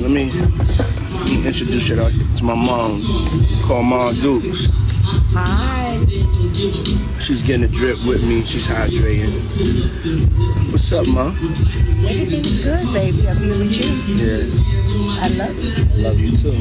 let me introduce you to my mom. Call Mom Dukes. Hi. She's getting a drip with me. She's hydrating. What's up, Mom? Everything's good, baby. I'm here with you. Yeah. I love you. I love you too.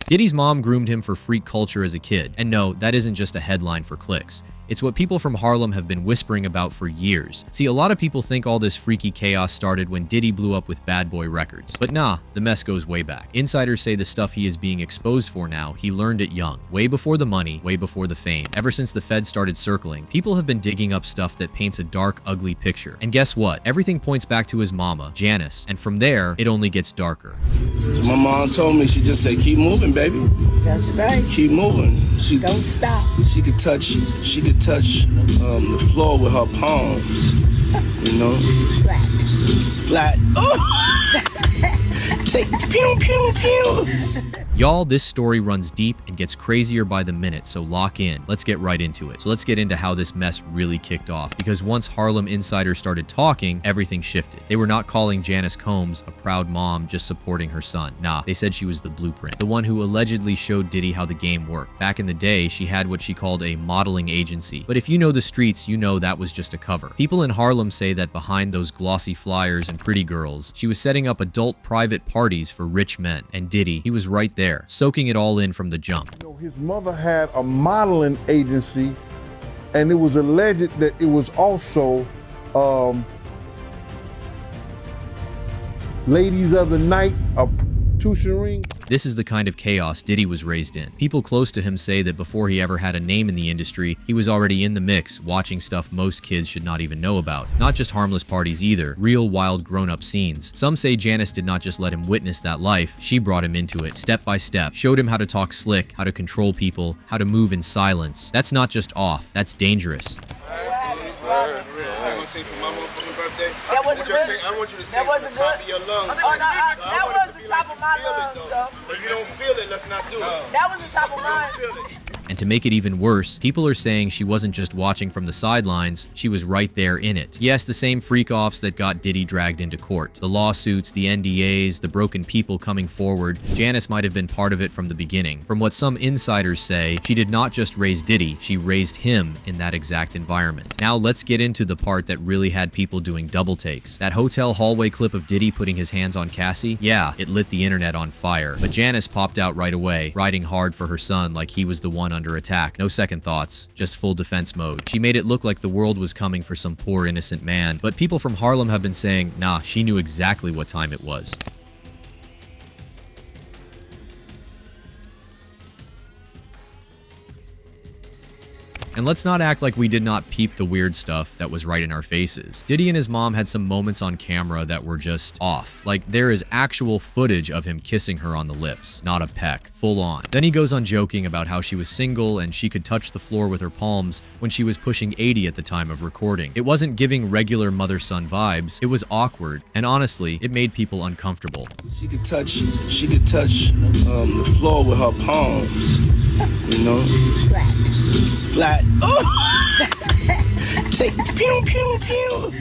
Diddy's mom groomed him for freak culture as a kid. And no, that isn't just a headline for clicks. It's what people from Harlem have been whispering about for years. See, a lot of people think all this freaky chaos started when Diddy blew up with Bad Boy Records. But nah, the mess goes way back. Insiders say the stuff he is being exposed for now, he learned it young. Way before the money, way before the fame. Ever since the feds started circling, people have been digging up stuff that paints a dark, ugly picture. And guess what? Everything points back to his mama, Janice. And from there, it only gets darker. So my mom told me, she just said, keep moving, baby. That's right. Keep moving. She Don't stop. She could touch the floor with her palms, you know? Flat. Oh! Take pew, pew, pew. Y'all, this story runs deep and gets crazier by the minute, so lock in. Let's get right into it. So let's get into how this mess really kicked off, because once Harlem insiders started talking, everything shifted. They were not calling Janice Combs a proud mom just supporting her son. Nah, they said she was the blueprint, the one who allegedly showed Diddy how the game worked. Back in the day, she had what she called a modeling agency, but if you know the streets, you know that was just a cover. People in Harlem say that behind those glossy flyers and pretty girls, she was setting up adult private parties for rich men, and Diddy, he was right there, soaking it all in from the jump. You know, his mother had a modeling agency, and it was alleged that it was also ladies of the night, a prostitution ring. This is the kind of chaos Diddy was raised in. People close to him say that before he ever had a name in the industry, he was already in the mix, watching stuff most kids should not even know about. Not just harmless parties either, real wild grown-up scenes. Some say Janice did not just let him witness that life, she brought him into it, step by step, showed him how to talk slick, how to control people, how to move in silence. That's not just off, that's dangerous. That wasn't good. I want you to sing at the top of your lungs. Oh, no, that was the top of my lungs, though. If you don't feel it, let's not do it. That was the top of mine. And to make it even worse, people are saying she wasn't just watching from the sidelines, she was right there in it. Yes, the same freak-offs that got Diddy dragged into court. The lawsuits, the NDAs, the broken people coming forward. Janice might have been part of it from the beginning. From what some insiders say, she did not just raise Diddy, she raised him in that exact environment. Now let's get into the part that really had people doing double takes. That hotel hallway clip of Diddy putting his hands on Cassie? Yeah, it lit the internet on fire. But Janice popped out right away, riding hard for her son like he was the one under attack. No second thoughts, just full defense mode. She made it look like the world was coming for some poor innocent man, but people from Harlem have been saying, nah, she knew exactly what time it was. And let's not act like we did not peep the weird stuff that was right in our faces. Diddy and his mom had some moments on camera that were just off. Like, there is actual footage of him kissing her on the lips, not a peck, full on. Then he goes on joking about how she was single and she could touch the floor with her palms when she was pushing 80 at the time of recording. It wasn't giving regular mother-son vibes, it was awkward, and honestly, it made people uncomfortable. She could touch the floor with her palms, you know? Flat. Oh! Take pew, pew, pew.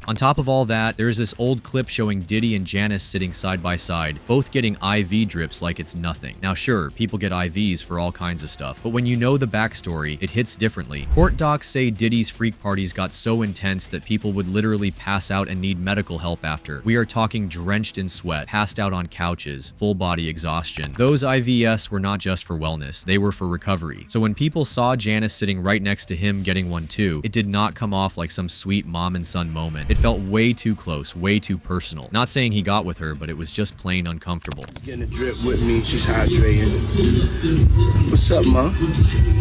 On top of all that, there's this old clip showing Diddy and Janice sitting side by side, both getting IV drips like it's nothing. Now sure, people get IVs for all kinds of stuff, but when you know the backstory, it hits differently. Court docs say Diddy's freak parties got so intense that people would literally pass out and need medical help after. We are talking drenched in sweat, passed out on couches, full body exhaustion. Those IVs were not just for wellness, they were for recovery. So when people saw Janice sitting right next to him getting one too, it did not come off like some sweet mom and son moment. It felt way too close, way too personal. Not saying he got with her, but it was just plain uncomfortable. Getting a drip with me, she's hydrating. What's up, Mom?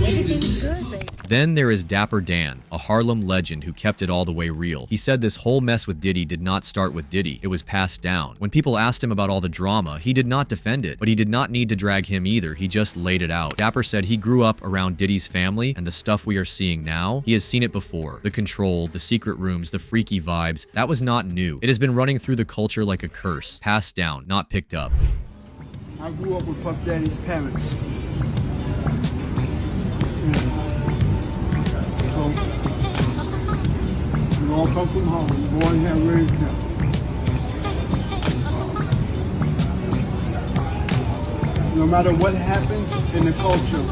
Everything's good, baby. Then there is Dapper Dan, a Harlem legend who kept it all the way real. He said this whole mess with Diddy did not start with Diddy, it was passed down. When people asked him about all the drama, he did not defend it, but he did not need to drag him either, he just laid it out. Dapper said he grew up around Diddy's family, and the stuff we are seeing now, he has seen it before. The control, the secret rooms, the freaky vibes, that was not new. It has been running through the culture like a curse, passed down, not picked up. I grew up with Puff Daddy's parents. We all come from Harlem, born here, raised here. No matter what happens in the culture,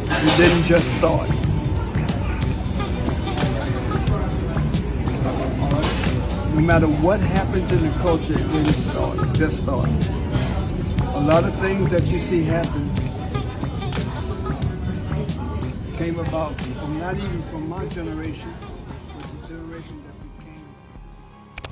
it didn't just start. No matter what happens in the culture, it didn't start. It just started. A lot of things that you see happen came about from not even from my generation, but the generation that became.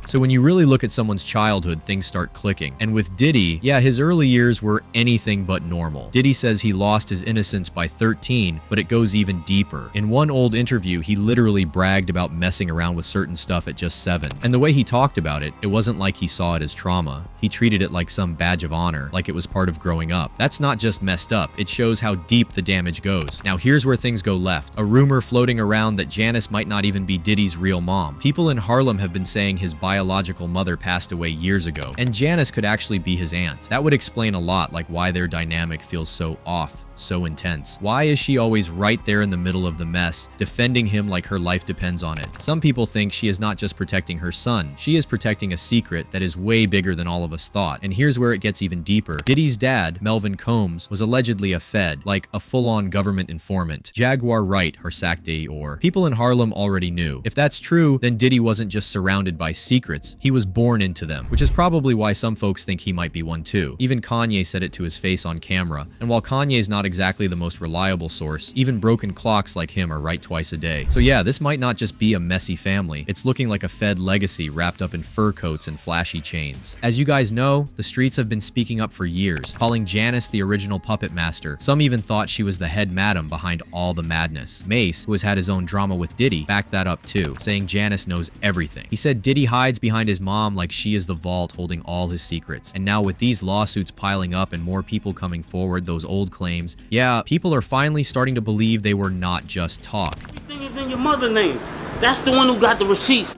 So when you really look at someone's childhood, things start clicking. And with Diddy, yeah, his early years were anything but normal. Diddy says he lost his innocence by 13, but it goes even deeper. In one old interview, he literally bragged about messing around with certain stuff at just 7. And the way he talked about it, it wasn't like he saw it as trauma. He treated it like some badge of honor, like it was part of growing up. That's not just messed up, it shows how deep the damage goes. Now here's where things go left. A rumor floating around that Janice might not even be Diddy's real mom. People in Harlem have been saying his biological mother passed away years ago, and Janice could actually be his aunt. That would explain a lot, like why their dynamic feels so off, so intense. Why is she always right there in the middle of the mess, defending him like her life depends on it? Some people think she is not just protecting her son, she is protecting a secret that is way bigger than all of us thought. And here's where it gets even deeper. Diddy's dad, Melvin Combs, was allegedly a Fed, like a full-on government informant. Jaguar Wright, her sac or people in Harlem already knew. If that's true, then Diddy wasn't just surrounded by secrets, he was born into them, which is probably why some folks think he might be one too. Even Kanye said it to his face on camera, and while Kanye's not exactly the most reliable source, even broken clocks like him are right twice a day. So yeah, this might not just be a messy family, it's looking like a Fed legacy wrapped up in fur coats and flashy chains. As you guys know, the streets have been speaking up for years, calling Janice the original puppet master. Some even thought she was the head madam behind all the madness. Mace, who has had his own drama with Diddy, backed that up too, saying Janice knows everything. He said Diddy hides behind his mom like she is the vault holding all his secrets. And now with these lawsuits piling up and more people coming forward, those old claims, yeah, people are finally starting to believe they were not just talk. Everything is in your mother's name. That's the one who got the receipts.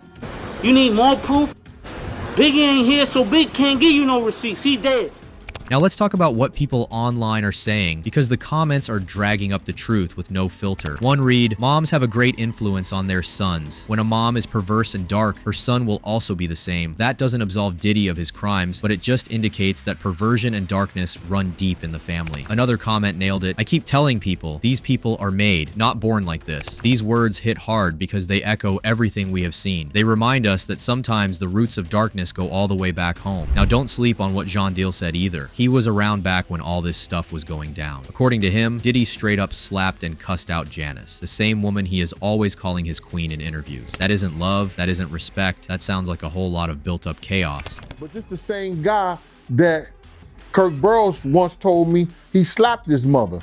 You need more proof? Biggie ain't here, so Big can't give you no receipts. He dead. Now let's talk about what people online are saying, because the comments are dragging up the truth with no filter. One read, moms have a great influence on their sons. When a mom is perverse and dark, her son will also be the same. That doesn't absolve Diddy of his crimes, but it just indicates that perversion and darkness run deep in the family. Another comment nailed it. I keep telling people, these people are made, not born like this. These words hit hard because they echo everything we have seen. They remind us that sometimes the roots of darkness go all the way back home. Now don't sleep on what John Deal said either. He was around back when all this stuff was going down. According to him, Diddy straight up slapped and cussed out Janice, the same woman he is always calling his queen in interviews. That isn't love, that isn't respect, that sounds like a whole lot of built-up chaos. But this the same guy that Kirk Burrows once told me he slapped his mother.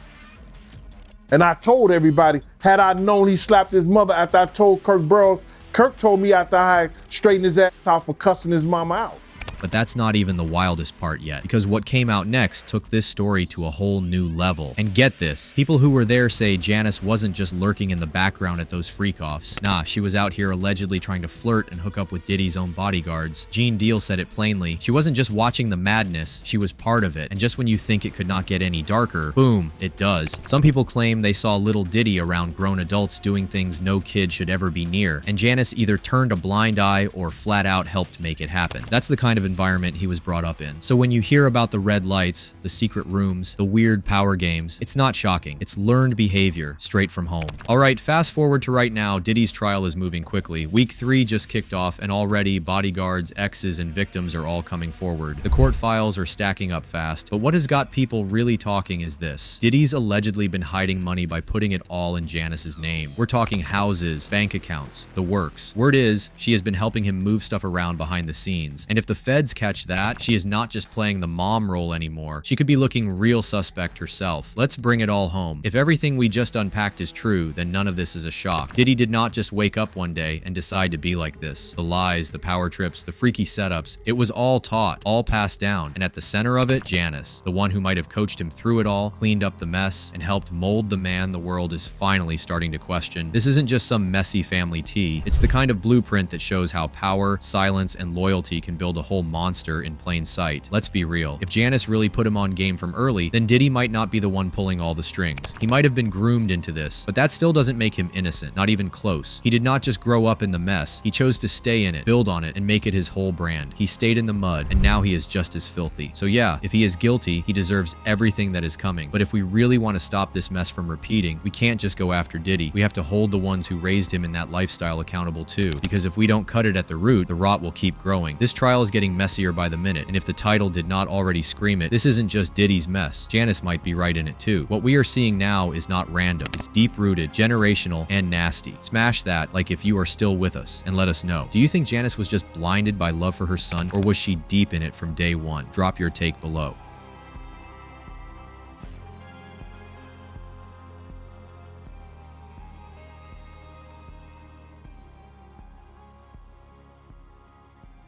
And I told everybody, had I known he slapped his mother after I told Kirk Burrows, Kirk told me after I straightened his ass out for cussing his mama out. But that's not even the wildest part yet, because what came out next took this story to a whole new level. And get this, people who were there say Janice wasn't just lurking in the background at those freak-offs. Nah, she was out here allegedly trying to flirt and hook up with Diddy's own bodyguards. Gene Deal said it plainly. She wasn't just watching the madness, she was part of it. And just when you think it could not get any darker, boom, it does. Some people claim they saw little Diddy around grown adults doing things no kid should ever be near, and Janice either turned a blind eye or flat out helped make it happen. That's the kind of environment he was brought up in. So when you hear about the red lights, the secret rooms, the weird power games, it's not shocking. It's learned behavior straight from home. All right, fast forward to right now, Diddy's trial is moving quickly. Week 3 just kicked off, and already bodyguards, exes, and victims are all coming forward. The court files are stacking up fast, but what has got people really talking is this. Diddy's allegedly been hiding money by putting it all in Janice's name. We're talking houses, bank accounts, the works. Word is, she has been helping him move stuff around behind the scenes. And if the feds catch that, she is not just playing the mom role anymore. She could be looking real suspect herself. Let's bring it all home. If everything we just unpacked is true, then none of this is a shock. Diddy did not just wake up one day and decide to be like this. The lies, the power trips, the freaky setups, it was all taught, all passed down. And at the center of it, Janice, the one who might have coached him through it all, cleaned up the mess, and helped mold the man the world is finally starting to question. This isn't just some messy family tea. It's the kind of blueprint that shows how power, silence, and loyalty can build a whole monster in plain sight. Let's be real. If Janice really put him on game from early, then Diddy might not be the one pulling all the strings. He might have been groomed into this, but that still doesn't make him innocent, not even close. He did not just grow up in the mess. He chose to stay in it, build on it, and make it his whole brand. He stayed in the mud, and now he is just as filthy. So yeah, if he is guilty, he deserves everything that is coming. But if we really want to stop this mess from repeating, we can't just go after Diddy. We have to hold the ones who raised him in that lifestyle accountable too, because if we don't cut it at the root, the rot will keep growing. This trial is getting messier by the minute, and if the title did not already scream it, this isn't just Diddy's mess. Janice might be right in it too. What we are seeing now is not random. It's deep-rooted, generational, and nasty. Smash that like if you are still with us, and let us know. Do you think Janice was just blinded by love for her son, or was she deep in it from day one? Drop your take below.